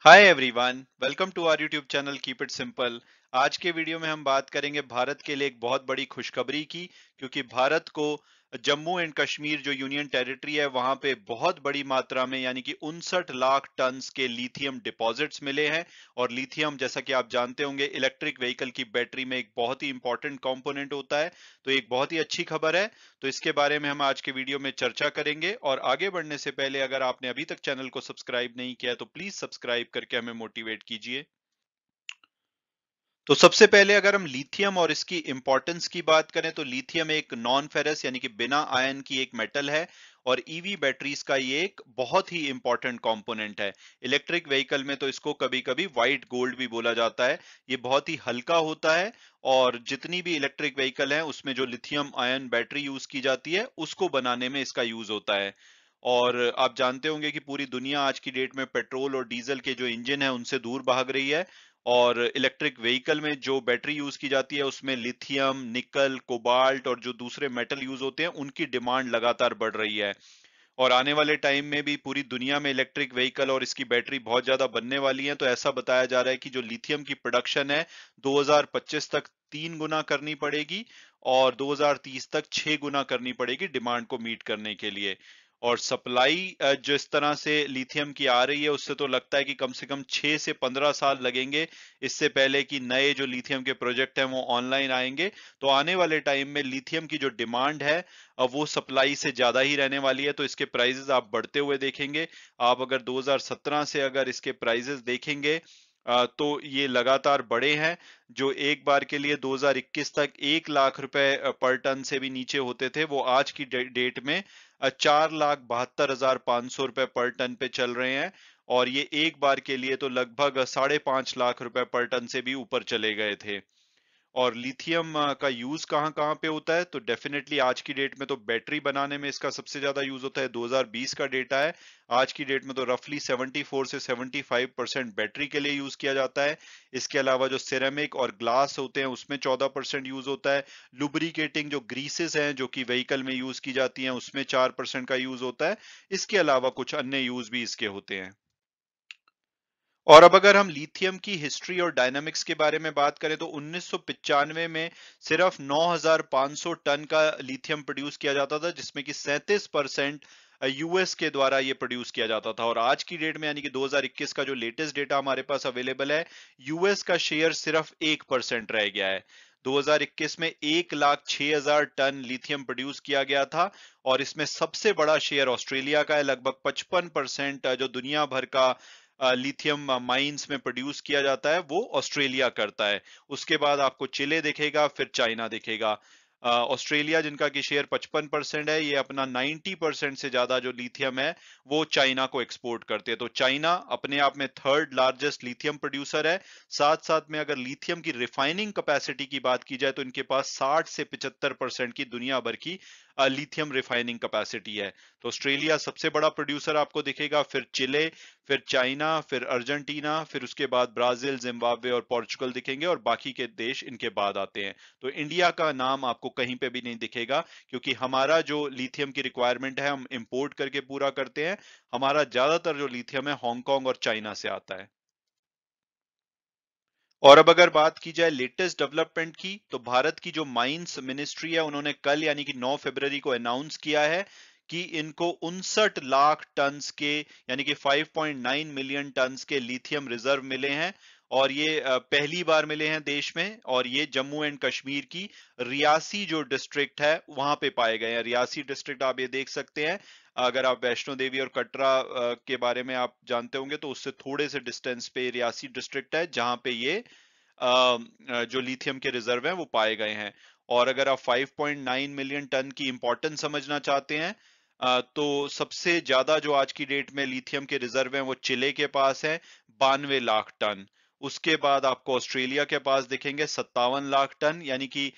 Hi everyone, welcome to our YouTube channel keep it simple. आज के video में हम बात करेंगे भारत के लिए एक बहुत बड़ी खुशखबरी की, क्योंकि भारत को जम्मू एंड कश्मीर जो यूनियन टेरिटरी है वहां पे बहुत बड़ी मात्रा में यानी कि 59 लाख टन के लिथियम डिपॉजिट्स मिले हैं। और लिथियम, जैसा कि आप जानते होंगे, इलेक्ट्रिक व्हीकल की बैटरी में एक बहुत ही इंपॉर्टेंट कंपोनेंट होता है। तो एक बहुत ही अच्छी खबर है। तो इसके बारे में हम आज के वीडियो में चर्चा करेंगे, और आगे बढ़ने से पहले अगर आपने अभी तक चैनल को सब्सक्राइब नहीं किया है तो प्लीज सब्सक्राइब करके हमें मोटिवेट कीजिए। तो सबसे पहले अगर हम लिथियम और इसकी इंपॉर्टेंस की बात करें तो लिथियम एक नॉन फेरस यानी कि बिना आयन की एक मेटल है। और ईवी बैटरीज का ये एक बहुत ही इंपॉर्टेंट कंपोनेंट है। इलेक्ट्रिक व्हीकल में तो इसको कभी कभी व्हाइट गोल्ड भी बोला जाता है। ये बहुत ही हल्का होता है। और जितनी भी इलेक्ट्रिक व्हीकल है उसमें जो लिथियम आयन बैटरी यूज की जाती है उसको बनाने में इसका यूज होता है। और आप जानते होंगे कि पूरी दुनिया आज की डेट में पेट्रोल और डीजल के जो इंजन है उनसे दूर भाग रही है। और इलेक्ट्रिक व्हीकल में जो बैटरी यूज की जाती है उसमें लिथियम, निकल, कोबाल्ट और जो दूसरे मेटल यूज होते हैं उनकी डिमांड लगातार बढ़ रही है। और आने वाले टाइम में भी पूरी दुनिया में इलेक्ट्रिक व्हीकल और इसकी बैटरी बहुत ज्यादा बनने वाली है। तो ऐसा बताया जा रहा है कि जो लिथियम की प्रोडक्शन है 2025 तक 3 गुना करनी पड़ेगी, और 2030 तक 6 गुना करनी पड़ेगी डिमांड को मीट करने के लिए। और सप्लाई जिस तरह से लिथियम की आ रही है उससे तो लगता है कि कम से कम 6 से 15 साल लगेंगे इससे पहले कि नए जो लिथियम के प्रोजेक्ट हैं वो ऑनलाइन आएंगे। तो आने वाले टाइम में लिथियम की जो डिमांड है अब वो सप्लाई से ज्यादा ही रहने वाली है। तो इसके प्राइसेस आप बढ़ते हुए देखेंगे। आप अगर 2017 से अगर इसके प्राइसेस देखेंगे तो ये लगातार बढ़े हैं। जो एक बार के लिए 2021 तक 1 लाख रुपए पर टन से भी नीचे होते थे, वो आज की डेट में 4,72,500 रुपए पर टन पे चल रहे हैं। और ये एक बार के लिए तो लगभग 5.5 लाख रुपए पर टन से भी ऊपर चले गए थे। और लिथियम का यूज कहाँ कहाँ पे होता है, तो डेफिनेटली आज की डेट में तो बैटरी बनाने में इसका सबसे ज्यादा यूज होता है। 2020 का डेटा है। आज की डेट में तो रफली 74 से 75% बैटरी के लिए यूज किया जाता है। इसके अलावा जो सिरेमिक और ग्लास होते हैं उसमें 14% यूज होता है। लुब्रिकेटिंग जो ग्रीसेस हैं जो कि व्हीकल में यूज की जाती हैं उसमें 4% का यूज होता है। इसके अलावा कुछ अन्य यूज भी इसके होते हैं। और अब अगर हम लिथियम की हिस्ट्री और डायनामिक्स के बारे में बात करें तो 1995 में सिर्फ 9,500 टन का लिथियम प्रोड्यूस किया जाता था, जिसमें कि 37% यूएस के द्वारा ये प्रोड्यूस किया जाता था। और आज की डेट में यानी कि 2021 का जो लेटेस्ट डेटा हमारे पास अवेलेबल है, यूएस का शेयर सिर्फ 1% रह गया है। 2021 में 1,06,000 टन लिथियम प्रोड्यूस किया गया था। और इसमें सबसे बड़ा शेयर ऑस्ट्रेलिया का है, लगभग 55% जो दुनिया भर का लिथियम माइंस में प्रोड्यूस किया जाता है वो ऑस्ट्रेलिया करता है। उसके बाद आपको चिले दिखेगा, फिर चाइना दिखेगा। ऑस्ट्रेलिया जिनका की शेयर 55% है, ये अपना 90% से ज्यादा जो लिथियम है वो चाइना को एक्सपोर्ट करते हैं। तो चाइना अपने आप में थर्ड लार्जेस्ट लिथियम प्रोड्यूसर है। साथ साथ में अगर लिथियम की रिफाइनिंग कैपेसिटी की बात की जाए तो इनके पास 60 से 75% की दुनिया भर की लिथियम रिफाइनिंग कैपेसिटी है। तो ऑस्ट्रेलिया सबसे बड़ा प्रोड्यूसर आपको दिखेगा, फिर चिले, फिर चाइना, फिर अर्जेंटीना, फिर उसके बाद ब्राजील, जिम्बाब्वे और पोर्चुगल दिखेंगे, और बाकी के देश इनके बाद आते हैं। तो इंडिया का नाम आपको कहीं पे भी नहीं दिखेगा, क्योंकि हमारा जो लिथियम की रिक्वायरमेंट है हम इंपोर्ट करके पूरा करते हैं। हमारा ज्यादातर जो लिथियम है हांगकांग और चाइना से आता है। और अब अगर बात की जाए लेटेस्ट डेवलपमेंट की, तो भारत की जो माइंस मिनिस्ट्री है उन्होंने कल यानी कि 9 फरवरी को अनाउंस किया है कि इनको 59 लाख टन्स के यानी कि 5.9 मिलियन टन्स के लिथियम रिजर्व मिले हैं। और ये पहली बार मिले हैं देश में, और ये जम्मू एंड कश्मीर की रियासी जो डिस्ट्रिक्ट है वहां पे पाए गए हैं। रियासी डिस्ट्रिक्ट आप ये देख सकते हैं। अगर आप वैष्णो देवी और कटरा के बारे में आप जानते होंगे तो उससे थोड़े से डिस्टेंस पे रियासी डिस्ट्रिक्ट है, जहां पे ये जो लिथियम के रिजर्व हैं वो पाए गए हैं। और अगर आप 5.9 मिलियन टन की इंपॉर्टेंस समझना चाहते हैं, तो सबसे ज्यादा जो आज की डेट में लिथियम के रिजर्व हैं वो चिले के पास है, 92 लाख टन। उसके बाद आपको ऑस्ट्रेलिया के पास दिखेंगे 57 लाख टन, यानी कि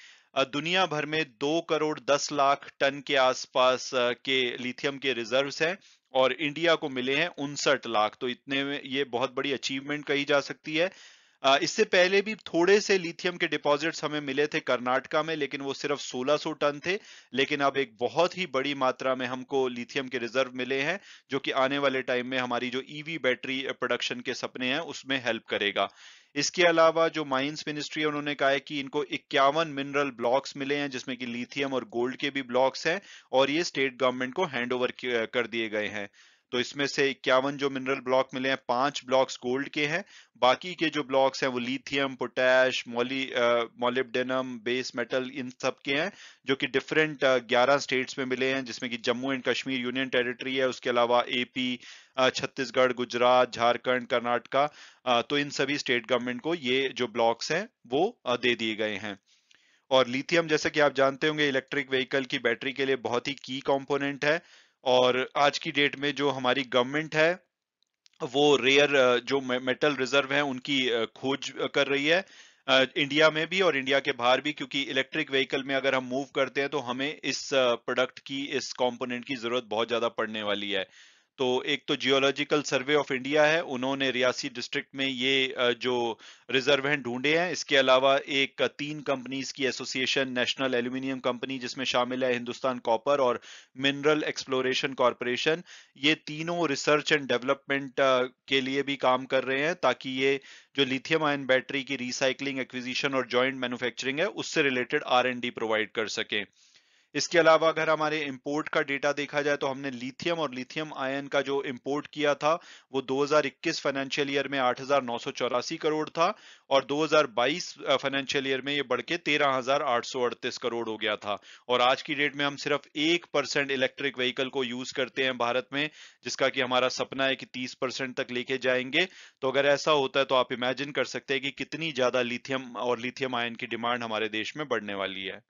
दुनिया भर में 2,10,00,000 टन के आसपास के लिथियम के रिजर्व्स हैं। और इंडिया को मिले हैं 59 लाख। तो इतने में ये बहुत बड़ी अचीवमेंट कही जा सकती है। इससे पहले भी थोड़े से लिथियम के डिपॉजिट्स हमें मिले थे कर्नाटका में, लेकिन वो सिर्फ 1600 टन थे। लेकिन अब एक बहुत ही बड़ी मात्रा में हमको लिथियम के रिजर्व मिले हैं, जो कि आने वाले टाइम में हमारी जो ईवी बैटरी प्रोडक्शन के सपने हैं उसमें हेल्प करेगा। इसके अलावा जो माइंस मिनिस्ट्री है उन्होंने कहा है कि इनको 51 मिनरल ब्लॉक्स मिले हैं, जिसमें कि लिथियम और गोल्ड के भी ब्लॉक्स हैं, और ये स्टेट गवर्नमेंट को हैंड ओवर कर दिए गए हैं। तो इसमें से 51 जो मिनरल ब्लॉक मिले हैं, 5 ब्लॉक्स गोल्ड के हैं, बाकी के जो ब्लॉक्स हैं वो lithium, potash, molybdenum, base metal, इन सब के हैं, जो कि डिफरेंट 11 स्टेट्स में मिले हैं, जिसमें कि Jammu and Kashmir union territory है, उसके अलावा एपी, छत्तीसगढ़, गुजरात, झारखंड, कर्नाटका, तो इन सभी स्टेट गवर्नमेंट को ये जो ब्लॉक्स हैं वो दे दिए गए हैं। और लिथियम, जैसे कि आप जानते होंगे, इलेक्ट्रिक व्हीकल की बैटरी के लिए बहुत ही की कंपोनेंट है। और आज की डेट में जो हमारी गवर्नमेंट है वो रेयर जो मेटल रिजर्व है उनकी खोज कर रही है, इंडिया में भी और इंडिया के बाहर भी, क्योंकि इलेक्ट्रिक व्हीकल में अगर हम मूव करते हैं तो हमें इस प्रोडक्ट की, इस कंपोनेंट की जरूरत बहुत ज्यादा पड़ने वाली है। तो एक तो जियोलॉजिकल सर्वे ऑफ इंडिया है, उन्होंने रियासी डिस्ट्रिक्ट में ये जो रिजर्व हैं ढूंढे हैं। इसके अलावा एक 3 कंपनीज की एसोसिएशन, नेशनल एल्यूमिनियम कंपनी जिसमें शामिल है हिंदुस्तान कॉपर और मिनरल एक्सप्लोरेशन कॉरपोरेशन, ये तीनों रिसर्च एंड डेवलपमेंट के लिए भी काम कर रहे हैं, ताकि ये जो लिथियम आयन बैटरी की रिसाइकलिंग, एक्विजिशन और जॉइंट मैन्युफैक्चरिंग है उससे रिलेटेड R&D प्रोवाइड कर सकें। इसके अलावा अगर हमारे इंपोर्ट का डेटा देखा जाए तो हमने लिथियम और लिथियम आयन का जो इंपोर्ट किया था वो 2021 फाइनेंशियल ईयर में 8,984 करोड़ था, और 2022 फाइनेंशियल ईयर में ये बढ़ के 13,838 करोड़ हो गया था। और आज की डेट में हम सिर्फ 1% इलेक्ट्रिक व्हीकल को यूज करते हैं भारत में, जिसका कि हमारा सपना है कि 30% तक लेके जाएंगे। तो अगर ऐसा होता है तो आप इमेजिन कर सकते हैं कि कितनी ज्यादा लिथियम और लिथियम आयन की डिमांड हमारे देश में बढ़ने वाली है।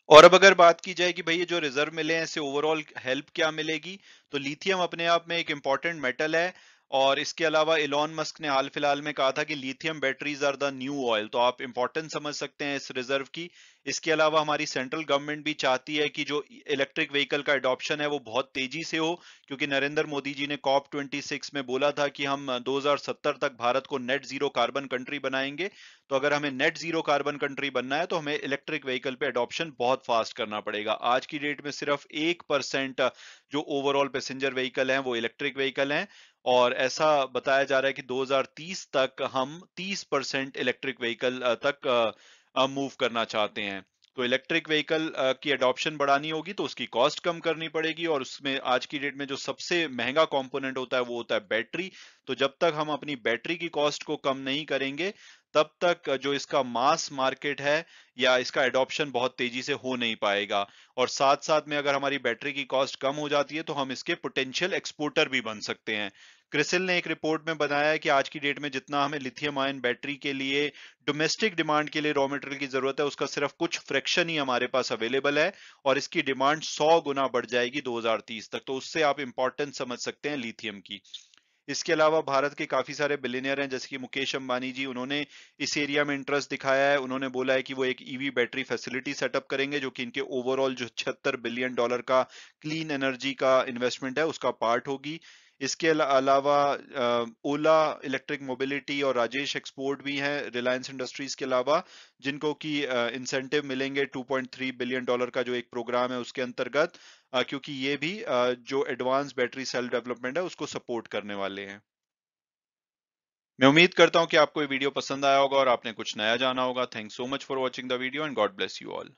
और अब अगर बात की जाए कि भाई ये जो रिजर्व मिले हैं इससे ओवरऑल हेल्प क्या मिलेगी, तो लिथियम अपने आप में एक इंपॉर्टेंट मेटल है। और इसके अलावा इलॉन मस्क ने हाल फिलहाल में कहा था कि lithium batteries are the new oil, तो आप इंपॉर्टेंस समझ सकते हैं इस रिजर्व की। इसके अलावा हमारी सेंट्रल गवर्नमेंट भी चाहती है कि जो इलेक्ट्रिक व्हीकल का एडॉप्शन है वो बहुत तेजी से हो, क्योंकि नरेंद्र मोदी जी ने COP26 में बोला था कि हम 2070 तक भारत को नेट जीरो कार्बन कंट्री बनाएंगे। तो अगर हमें नेट जीरो कार्बन कंट्री बनना है तो हमें इलेक्ट्रिक व्हीकल पे अडॉप्शन बहुत फास्ट करना पड़ेगा। आज की डेट में सिर्फ 1% जो ओवरऑल पैसेंजर व्हीकल हैं वो इलेक्ट्रिक व्हीकल हैं, और ऐसा बताया जा रहा है कि 2030 तक हम 30% इलेक्ट्रिक व्हीकल तक मूव करना चाहते हैं। तो इलेक्ट्रिक व्हीकल की अडॉप्शन बढ़ानी होगी तो उसकी कॉस्ट कम करनी पड़ेगी, और उसमें आज की डेट में जो सबसे महंगा कंपोनेंट होता है वो होता है बैटरी। तो जब तक हम अपनी बैटरी की कॉस्ट को कम नहीं करेंगे, तब तक जो इसका मास मार्केट है या इसका एडॉप्शन बहुत तेजी से हो नहीं पाएगा। और साथ साथ में अगर हमारी बैटरी की कॉस्ट कम हो जाती है तो हम इसके पोटेंशियल एक्सपोर्टर भी बन सकते हैं। क्रिसिल ने एक रिपोर्ट में बताया है कि आज की डेट में जितना हमें लिथियम आयन बैटरी के लिए डोमेस्टिक डिमांड के लिए रॉ मटेरियल की जरूरत है, उसका सिर्फ कुछ फ्रैक्शन ही हमारे पास अवेलेबल है, और इसकी डिमांड 100 गुना बढ़ जाएगी 2030 तक। तो उससे आप इंपॉर्टेंस समझ सकते हैं लिथियम की। इसके अलावा भारत के काफी सारे बिलियनियर हैं, जैसे कि मुकेश अंबानी जी, उन्होंने इस एरिया में इंटरेस्ट दिखाया है। उन्होंने बोला है कि वो एक ईवी बैटरी फैसिलिटी सेटअप करेंगे, जो कि इनके ओवरऑल जो $76 बिलियन का क्लीन एनर्जी का इन्वेस्टमेंट है उसका पार्ट होगी। इसके अलावा ओला इलेक्ट्रिक मोबिलिटी और राजेश एक्सपोर्ट भी हैं रिलायंस इंडस्ट्रीज के अलावा, जिनको कि इंसेंटिव मिलेंगे $2.3 बिलियन का जो एक प्रोग्राम है उसके अंतर्गत, क्योंकि ये भी जो एडवांस बैटरी सेल डेवलपमेंट है उसको सपोर्ट करने वाले हैं। मैं उम्मीद करता हूं कि आपको ये वीडियो पसंद आया होगा और आपने कुछ नया जाना होगा। Thanks so much for watching the video and God bless you all.